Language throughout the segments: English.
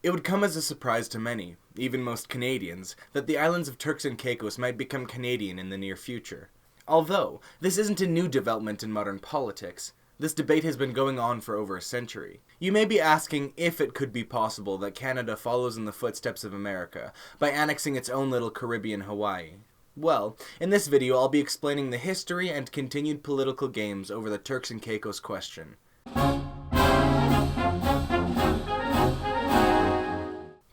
It would come as a surprise to many, even most Canadians, that the islands of Turks and Caicos might become Canadian in the near future. Although, this isn't a new development in modern politics. This debate has been going on for over a century. You may be asking if it could be possible that Canada follows in the footsteps of America by annexing its own little Caribbean Hawaii. Well, in this video I'll be explaining the history and continued political games over the Turks and Caicos question.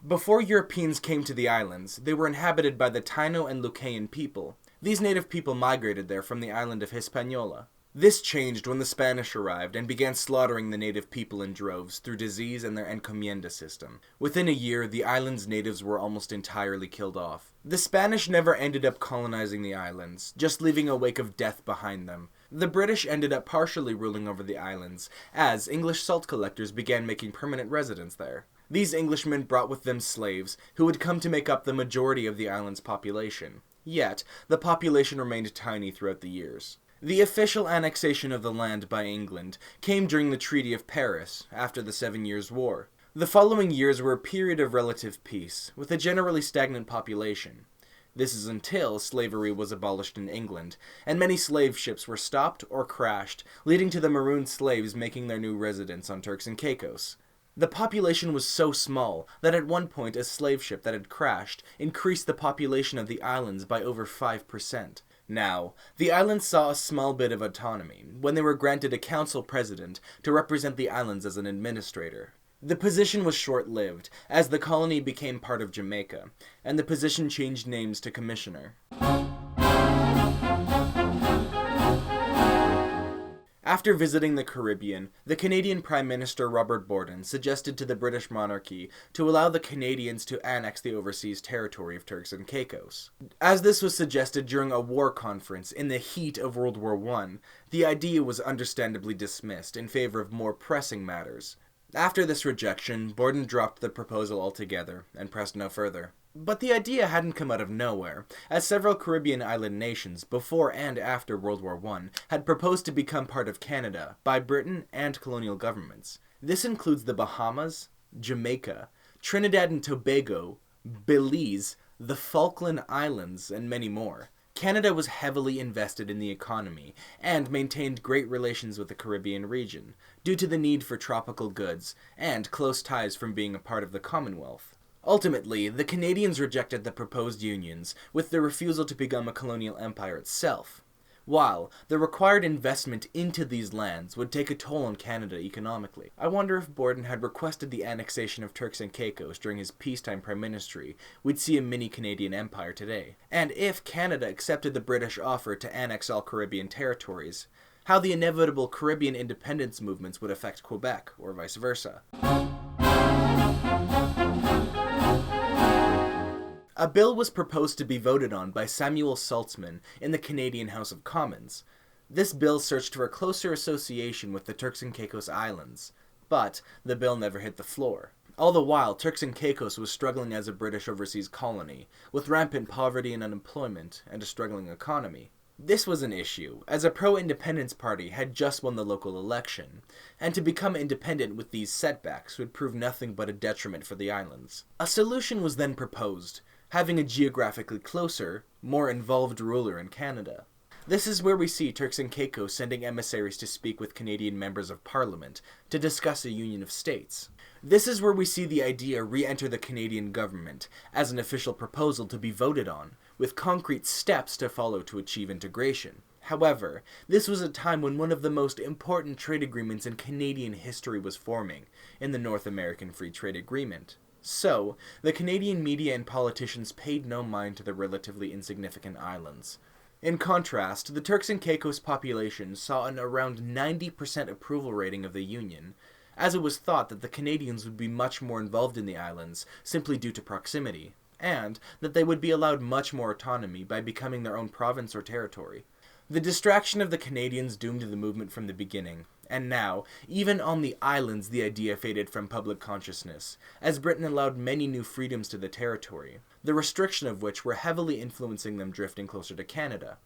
Before Europeans came to the islands, they were inhabited by the Taino and Lucayan people. These native people migrated there from the island of Hispaniola. This changed when the Spanish arrived and began slaughtering the native people in droves through disease and their encomienda system. Within a year, the island's natives were almost entirely killed off. The Spanish never ended up colonizing the islands, just leaving a wake of death behind them. The British ended up partially ruling over the islands, as English salt collectors began making permanent residence there. These Englishmen brought with them slaves, who would come to make up the majority of the island's population. Yet, the population remained tiny throughout the years. The official annexation of the land by England came during the Treaty of Paris, after the 7 Years' War. The following years were a period of relative peace, with a generally stagnant population. This is until slavery was abolished in England, and many slave ships were stopped or crashed, leading to the marooned slaves making their new residence on Turks and Caicos. The population was so small that at one point a slave ship that had crashed increased the population of the islands by over 5%. Now, the islands saw a small bit of autonomy when they were granted a council president to represent the islands as an administrator. The position was short-lived, as the colony became part of Jamaica, and the position changed names to commissioner. After visiting the Caribbean, the Canadian Prime Minister Robert Borden suggested to the British monarchy to allow the Canadians to annex the overseas territory of Turks and Caicos. As this was suggested during a war conference in the heat of World War I, the idea was understandably dismissed in favor of more pressing matters. After this rejection, Borden dropped the proposal altogether and pressed no further. But the idea hadn't come out of nowhere, as several Caribbean island nations, before and after World War I, had proposed to become part of Canada by Britain and colonial governments. This includes the Bahamas, Jamaica, Trinidad and Tobago, Belize, the Falkland Islands, and many more. Canada was heavily invested in the economy and maintained great relations with the Caribbean region, due to the need for tropical goods and close ties from being a part of the Commonwealth. Ultimately, the Canadians rejected the proposed unions, with their refusal to become a colonial empire itself. While the required investment into these lands would take a toll on Canada economically. I wonder if Borden had requested the annexation of Turks and Caicos during his peacetime prime ministry, we'd see a mini Canadian empire today. And if Canada accepted the British offer to annex all Caribbean territories, how the inevitable Caribbean independence movements would affect Quebec, or vice versa. A bill was proposed to be voted on by Samuel Saltzman in the Canadian House of Commons. This bill searched for a closer association with the Turks and Caicos Islands, but the bill never hit the floor. All the while, Turks and Caicos was struggling as a British overseas colony, with rampant poverty and unemployment, and a struggling economy. This was an issue, as a pro-independence party had just won the local election, and to become independent with these setbacks would prove nothing but a detriment for the islands. A solution was then proposed, having a geographically closer, more involved ruler in Canada. This is where we see Turks and Caicos sending emissaries to speak with Canadian members of Parliament to discuss a union of states. This is where we see the idea re-enter the Canadian government as an official proposal to be voted on, with concrete steps to follow to achieve integration. However, this was a time when one of the most important trade agreements in Canadian history was forming, in the North American Free Trade Agreement. So, the Canadian media and politicians paid no mind to the relatively insignificant islands. In contrast, the Turks and Caicos population saw an around 90% approval rating of the Union, as it was thought that the Canadians would be much more involved in the islands simply due to proximity, and that they would be allowed much more autonomy by becoming their own province or territory. The distraction of the Canadians doomed the movement from the beginning, and now, even on the islands the idea faded from public consciousness, as Britain allowed many new freedoms to the territory, the restriction of which were heavily influencing them drifting closer to Canada.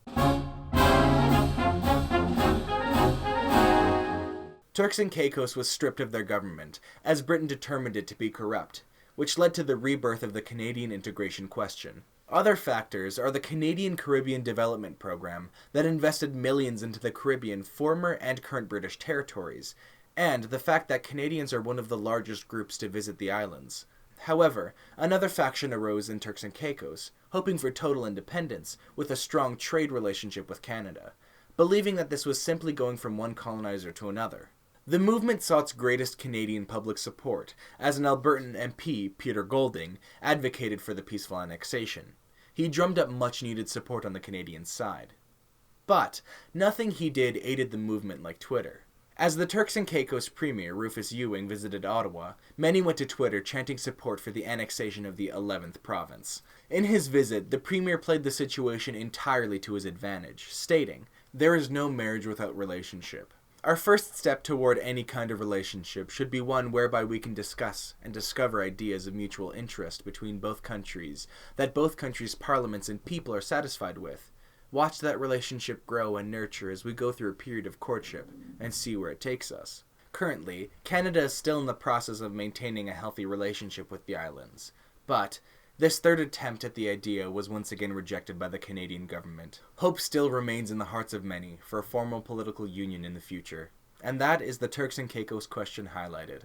Turks and Caicos was stripped of their government, as Britain determined it to be corrupt, which led to the rebirth of the Canadian integration question. Other factors are the Canadian Caribbean Development Program that invested millions into the Caribbean former and current British territories, and the fact that Canadians are one of the largest groups to visit the islands. However, another faction arose in Turks and Caicos, hoping for total independence with a strong trade relationship with Canada, believing that this was simply going from one colonizer to another. The movement saw its greatest Canadian public support, as an Albertan MP, Peter Golding, advocated for the peaceful annexation. He drummed up much-needed support on the Canadian side. But nothing he did aided the movement like Twitter. As the Turks and Caicos Premier, Rufus Ewing, visited Ottawa, many went to Twitter chanting support for the annexation of the 11th province. In his visit, the Premier played the situation entirely to his advantage, stating, "There is no marriage without relationship. Our first step toward any kind of relationship should be one whereby we can discuss and discover ideas of mutual interest between both countries that both countries' parliaments and people are satisfied with. Watch that relationship grow and nurture as we go through a period of courtship and see where it takes us." Currently, Canada is still in the process of maintaining a healthy relationship with the islands, but this third attempt at the idea was once again rejected by the Canadian government. Hope still remains in the hearts of many for a formal political union in the future. And that is the Turks and Caicos question highlighted.